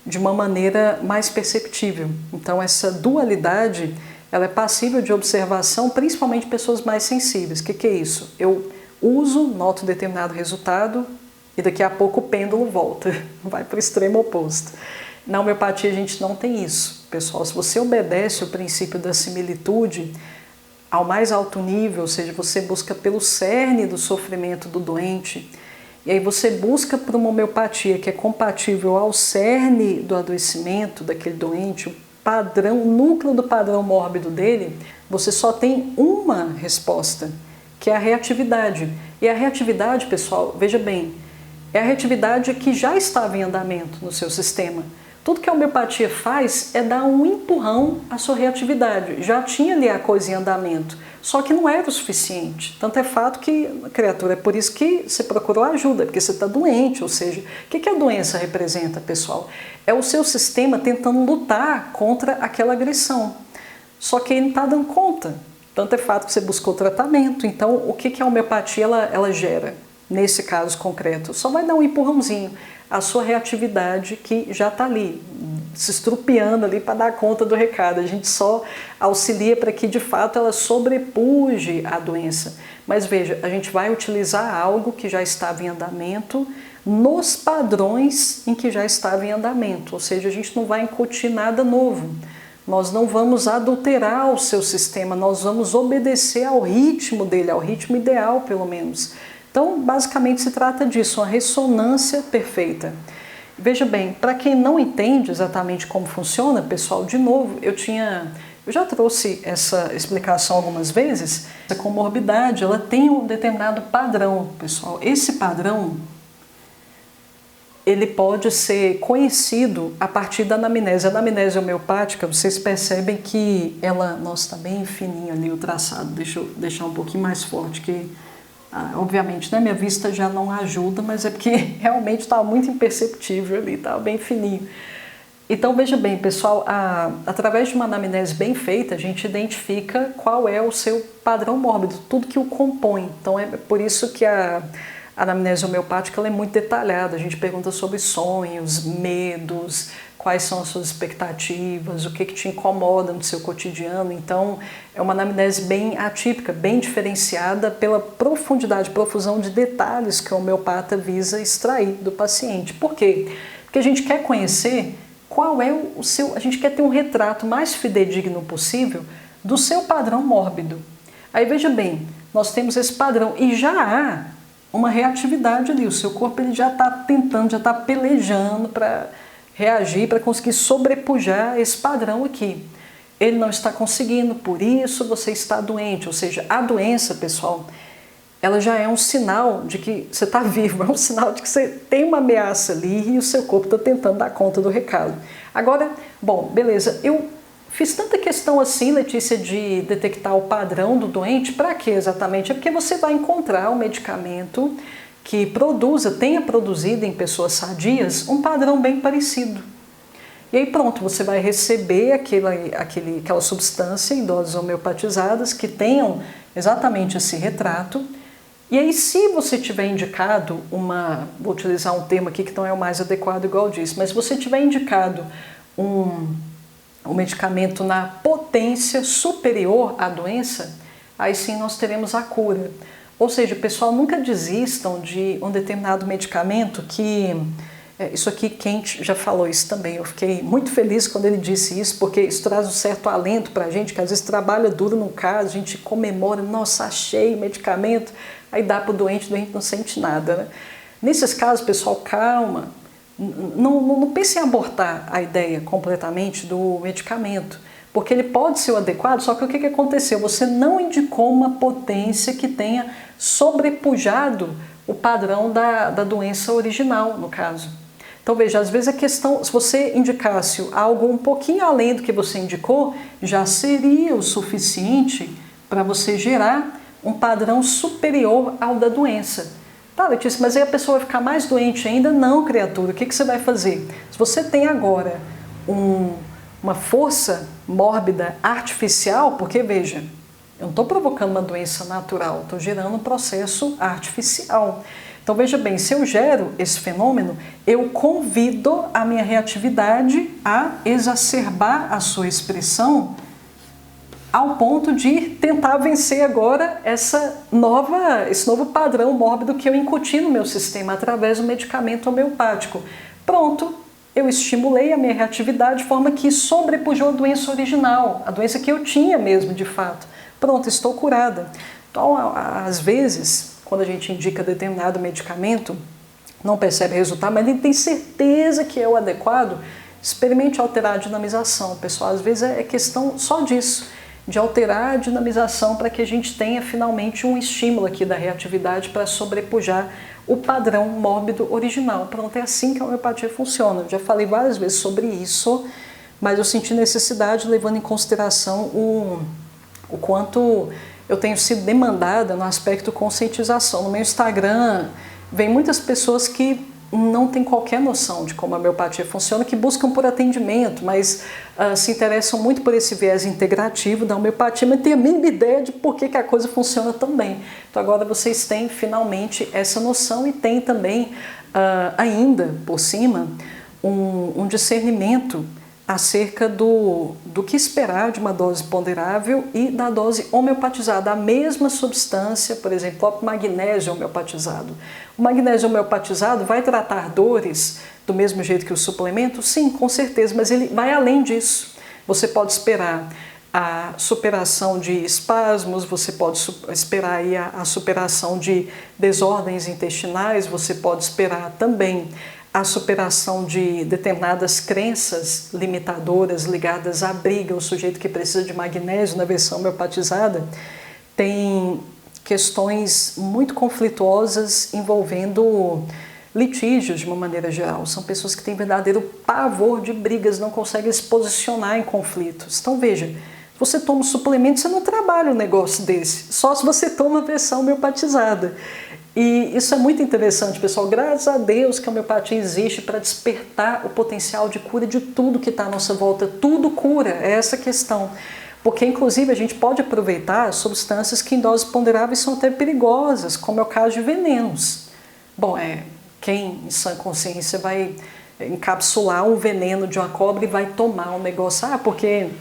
de uma maneira mais perceptível. Então essa dualidade, ela é passível de observação, principalmente pessoas mais sensíveis. O que é isso? Eu uso, noto determinado resultado e daqui a pouco o pêndulo volta, vai para o extremo oposto. Na homeopatia a gente não tem isso, pessoal. Se você obedece o princípio da similitude ao mais alto nível, ou seja, você busca pelo cerne do sofrimento do doente, e aí você busca por uma homeopatia que é compatível ao cerne do adoecimento daquele doente, o padrão, o núcleo do padrão mórbido dele, você só tem uma resposta, que é a reatividade. E a reatividade, pessoal, veja bem, é a reatividade que já estava em andamento no seu sistema. Tudo que a homeopatia faz é dar um empurrão à sua reatividade. Já tinha ali a coisa em andamento, só que não era o suficiente. Tanto é fato que, criatura, é por isso que você procurou ajuda, porque você está doente, ou seja, o que a doença representa, pessoal? É o seu sistema tentando lutar contra aquela agressão, só que ele não está dando conta. Tanto é fato que você buscou tratamento. Então, o que a homeopatia ela gera? Nesse caso concreto, só vai dar um empurrãozinho à sua reatividade que já está ali, se estrupiando ali para dar conta do recado. A gente só auxilia para que de fato ela sobrepuje a doença. Mas veja, a gente vai utilizar algo que já estava em andamento nos padrões em que já estava em andamento, ou seja, a gente não vai incutir nada novo. Nós não vamos adulterar o seu sistema, nós vamos obedecer ao ritmo dele, ao ritmo ideal pelo menos. Então, basicamente se trata disso, uma ressonância perfeita. Veja bem, para quem não entende exatamente como funciona, pessoal, de novo, eu já trouxe essa explicação algumas vezes. A comorbidade, ela tem um determinado padrão, pessoal. Esse padrão, ele pode ser conhecido a partir da anamnese. A anamnese homeopática, vocês percebem que ela, nossa, está bem fininho ali o traçado. Deixa eu deixar um pouquinho mais forte, que obviamente, né, minha vista já não ajuda, mas é porque realmente está muito imperceptível ali, está bem fininho. Então, veja bem, pessoal, através de uma anamnese bem feita, a gente identifica qual é o seu padrão mórbido, tudo que o compõe. Então, é por isso que a anamnese homeopática ela é muito detalhada. A gente pergunta sobre sonhos, medos, quais são as suas expectativas, o que te incomoda no seu cotidiano. Então, é uma anamnese bem atípica, bem diferenciada pela profundidade, profusão de detalhes que o homeopata visa extrair do paciente. Por quê? Porque a gente quer conhecer qual é o seu... A gente quer ter um retrato mais fidedigno possível do seu padrão mórbido. Aí, veja bem, nós temos esse padrão e já há uma reatividade ali. O seu corpo ele já está tentando, já está pelejando para reagir, para conseguir sobrepujar esse padrão aqui. Ele não está conseguindo, por isso você está doente. Ou seja, a doença, pessoal, ela já é um sinal de que você está vivo, é um sinal de que você tem uma ameaça ali e o seu corpo está tentando dar conta do recado. Agora, bom, beleza, eu fiz tanta questão assim, Letícia, de detectar o padrão do doente. Para quê exatamente? É porque você vai encontrar um medicamento que tenha produzido em pessoas sadias um padrão bem parecido. E aí pronto, você vai receber aquela substância em doses homeopatizadas que tenham exatamente esse retrato. E aí se você tiver indicado vou utilizar um termo aqui que não é o mais adequado igual eu disse, mas se você tiver indicado um medicamento na potência superior à doença, aí sim nós teremos a cura. Ou seja, pessoal, nunca desistam de um determinado medicamento que... Isso aqui, Kent já falou isso também. Eu fiquei muito feliz quando ele disse isso, porque isso traz um certo alento para a gente, que às vezes trabalha duro no caso, a gente comemora, nossa, achei o medicamento, aí dá para o doente não sente nada, né? Nesses casos, pessoal, calma, não pense em abortar a ideia completamente do medicamento, porque ele pode ser o adequado, só que o que aconteceu? Você não indicou uma potência que tenha sobrepujado o padrão da doença original, no caso. Então veja, às vezes a questão, se você indicasse algo um pouquinho além do que você indicou, já seria o suficiente para você gerar um padrão superior ao da doença. Tá, Letícia, mas aí a pessoa vai ficar mais doente ainda? Não, criatura, o que você vai fazer? Se você tem agora uma força mórbida artificial, porque veja, eu não estou provocando uma doença natural, estou gerando um processo artificial. Então veja bem, se eu gero esse fenômeno, eu convido a minha reatividade a exacerbar a sua expressão ao ponto de tentar vencer agora esse novo padrão mórbido que eu incuti no meu sistema através do medicamento homeopático. Pronto, eu estimulei a minha reatividade de forma que sobrepujou a doença original, a doença que eu tinha mesmo de fato. Pronto, estou curada. Então, às vezes, quando a gente indica determinado medicamento, não percebe resultado, mas ele tem certeza que é o adequado, experimente alterar a dinamização, pessoal. Às vezes é questão só disso. de alterar a dinamização para que a gente tenha finalmente um estímulo aqui da reatividade para sobrepujar o padrão mórbido original. Pronto, é assim que a homeopatia funciona. Eu já falei várias vezes sobre isso, mas eu senti necessidade, levando em consideração o quanto eu tenho sido demandada no aspecto conscientização. No meu Instagram, vem muitas pessoas que não têm qualquer noção de como a homeopatia funciona, que buscam por atendimento, mas se interessam muito por esse viés integrativo da homeopatia, mas têm a mínima ideia de por que a coisa funciona tão bem. Então agora vocês têm finalmente essa noção e têm também, ainda por cima, um discernimento acerca do que esperar de uma dose ponderável e da dose homeopatizada. A mesma substância, por exemplo, o magnésio homeopatizado. O magnésio homeopatizado vai tratar dores do mesmo jeito que o suplemento? Sim, com certeza, mas ele vai além disso. Você pode esperar a superação de espasmos, você pode esperar aí a superação de desordens intestinais, você pode esperar também a superação de determinadas crenças limitadoras ligadas à briga. O sujeito que precisa de magnésio na versão homeopatizada tem questões muito conflituosas envolvendo litígios de uma maneira geral. São pessoas que têm verdadeiro pavor de brigas, não conseguem se posicionar em conflitos. Então veja, se você toma um suplemento, você não trabalha um negócio desse, só se você toma a versão homeopatizada. E isso é muito interessante, pessoal. Graças a Deus que a homeopatia existe para despertar o potencial de cura de tudo que está à nossa volta. Tudo cura, é essa a questão. Porque, inclusive, a gente pode aproveitar substâncias que em doses ponderáveis são até perigosas, como é o caso de venenos. Bom, quem em sã consciência vai encapsular um veneno de uma cobra e vai tomar um negócio? Porque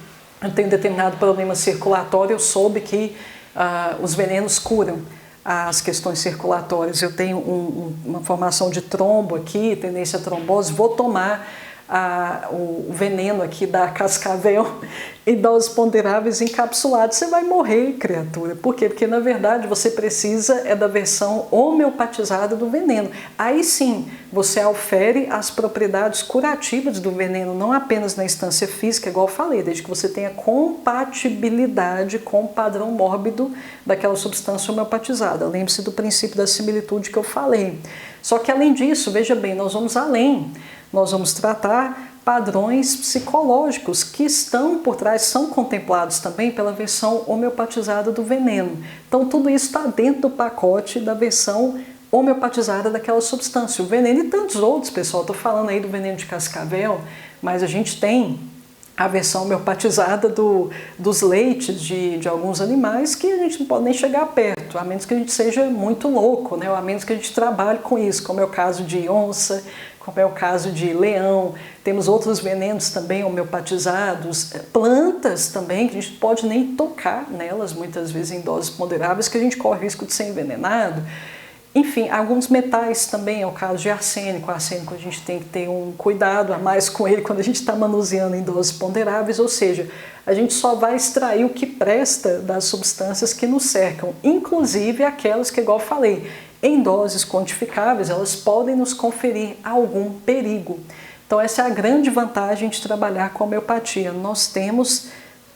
eu tenho determinado problema circulatório, eu soube que os venenos curam as questões circulatórias. Eu tenho uma formação de trombo aqui, tendência a trombose, vou tomar o veneno aqui da cascavel em doses ponderáveis encapsuladas. Você vai morrer, criatura. Por quê? Porque na verdade você precisa da versão homeopatizada do veneno. Aí sim, você aufere as propriedades curativas do veneno, não apenas na instância física, igual eu falei, desde que você tenha compatibilidade com o padrão mórbido daquela substância homeopatizada. Lembre-se do princípio da similitude que eu falei. Só que além disso, veja bem, nós vamos além. Nós vamos tratar padrões psicológicos que estão por trás, são contemplados também pela versão homeopatizada do veneno. Então tudo isso está dentro do pacote da versão homeopatizada daquela substância. O veneno e tantos outros, pessoal. Estou falando aí do veneno de cascavel, mas a gente tem a versão homeopatizada dos leites de alguns animais que a gente não pode nem chegar perto, a menos que a gente seja muito louco, né? Ou a menos que a gente trabalhe com isso, como é o caso de onça, como é o caso de leão. Temos outros venenos também homeopatizados, plantas também, que a gente pode nem tocar nelas, muitas vezes em doses ponderáveis, que a gente corre risco de ser envenenado. Enfim, alguns metais também, é o caso de arsênico. O arsênico a gente tem que ter um cuidado a mais com ele quando a gente está manuseando em doses ponderáveis, ou seja, a gente só vai extrair o que presta das substâncias que nos cercam, inclusive aquelas que, igual eu falei, em doses quantificáveis, elas podem nos conferir algum perigo. Então essa é a grande vantagem de trabalhar com a homeopatia. Nós temos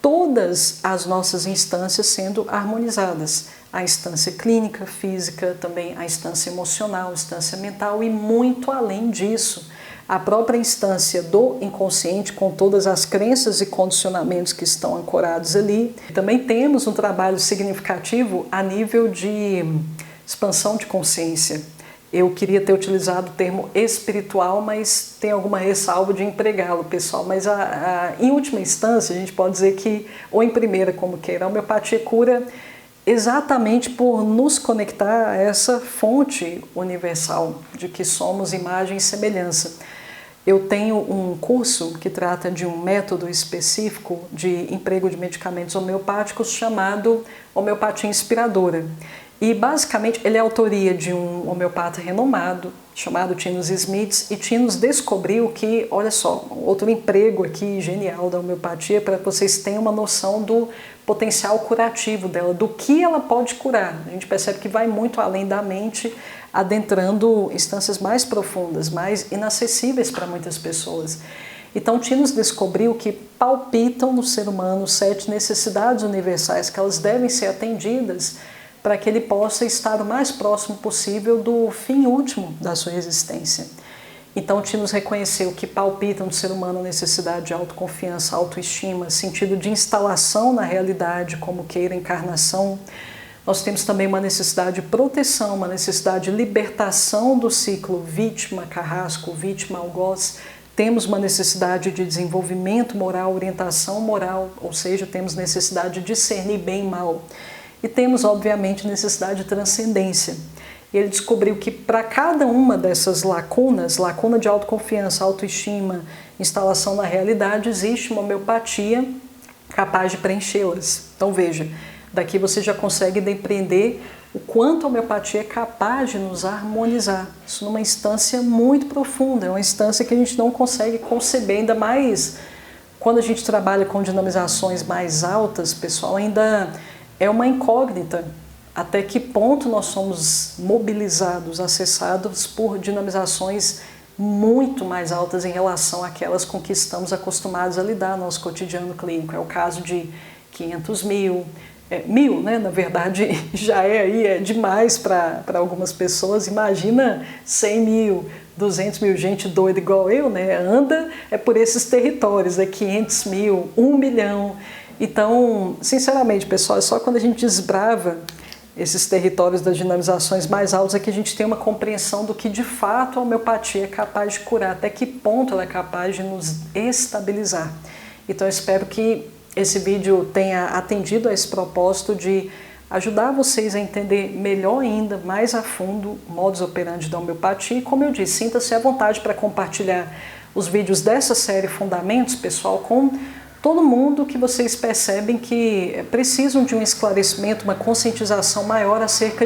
todas as nossas instâncias sendo harmonizadas. A instância clínica, física, também a instância emocional, a instância mental e muito além disso. A própria instância do inconsciente, com todas as crenças e condicionamentos que estão ancorados ali. Também temos um trabalho significativo a nível de expansão de consciência. Eu queria ter utilizado o termo espiritual, mas tem alguma ressalva de empregá-lo, pessoal. Mas em última instância, a gente pode dizer que, ou em primeira, como queira, a homeopatia cura exatamente por nos conectar a essa fonte universal de que somos imagem e semelhança. Eu tenho um curso que trata de um método específico de emprego de medicamentos homeopáticos chamado Homeopatia Inspiradora. E basicamente ele é autoria de um homeopata renomado chamado Tinos Smits, e Tinos descobriu que, olha só, outro emprego aqui genial da homeopatia para que vocês tenham uma noção do potencial curativo dela, do que ela pode curar. A gente percebe que vai muito além da mente, adentrando instâncias mais profundas, mais inacessíveis para muitas pessoas. Então, Tinos descobriu que palpitam no ser humano 7 necessidades universais que elas devem ser atendidas para que ele possa estar o mais próximo possível do fim último da sua existência. Então, Tinos reconheceu que palpitam no ser humano a necessidade de autoconfiança, autoestima, sentido de instalação na realidade, como queira, encarnação. Nós temos também uma necessidade de proteção, uma necessidade de libertação do ciclo vítima-carrasco, vítima-algoz. Temos uma necessidade de desenvolvimento moral, orientação moral, ou seja, temos necessidade de discernir bem e mal. E temos, obviamente, necessidade de transcendência. Ele descobriu que para cada uma dessas lacunas, lacuna de autoconfiança, autoestima, instalação na realidade, existe uma homeopatia capaz de preenchê-las. Então veja, daqui você já consegue depreender o quanto a homeopatia é capaz de nos harmonizar. Isso numa instância muito profunda, é uma instância que a gente não consegue conceber, ainda mais quando a gente trabalha com dinamizações mais altas, pessoal, ainda é uma incógnita. Até que ponto nós somos mobilizados, acessados por dinamizações muito mais altas em relação àquelas com que estamos acostumados a lidar no nosso cotidiano clínico. É o caso de 500 mil, 1000, né? Na verdade já é demais para algumas pessoas. Imagina 100 mil, 200 mil, gente doida igual eu, né? Anda por esses territórios, 500 mil, 1 milhão. Então, sinceramente, pessoal, é só quando a gente desbrava esses territórios das dinamizações mais altas é que a gente tem uma compreensão do que de fato a homeopatia é capaz de curar, até que ponto ela é capaz de nos estabilizar. Então eu espero que esse vídeo tenha atendido a esse propósito de ajudar vocês a entender melhor ainda, mais a fundo, o modus operandi da homeopatia. E como eu disse, sinta-se à vontade para compartilhar os vídeos dessa série Fundamentos, pessoal, com todo mundo que vocês percebem que precisam de um esclarecimento, uma conscientização maior acerca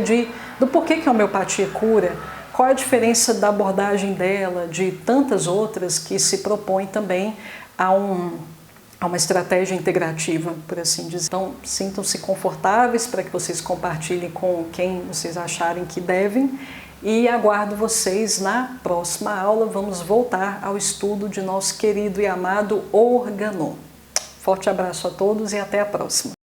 do porquê que a homeopatia cura, qual é a diferença da abordagem dela, de tantas outras que se propõem também a uma estratégia integrativa, por assim dizer. Então, sintam-se confortáveis para que vocês compartilhem com quem vocês acharem que devem e aguardo vocês na próxima aula. Vamos voltar ao estudo de nosso querido e amado Organon. Forte abraço a todos e até a próxima.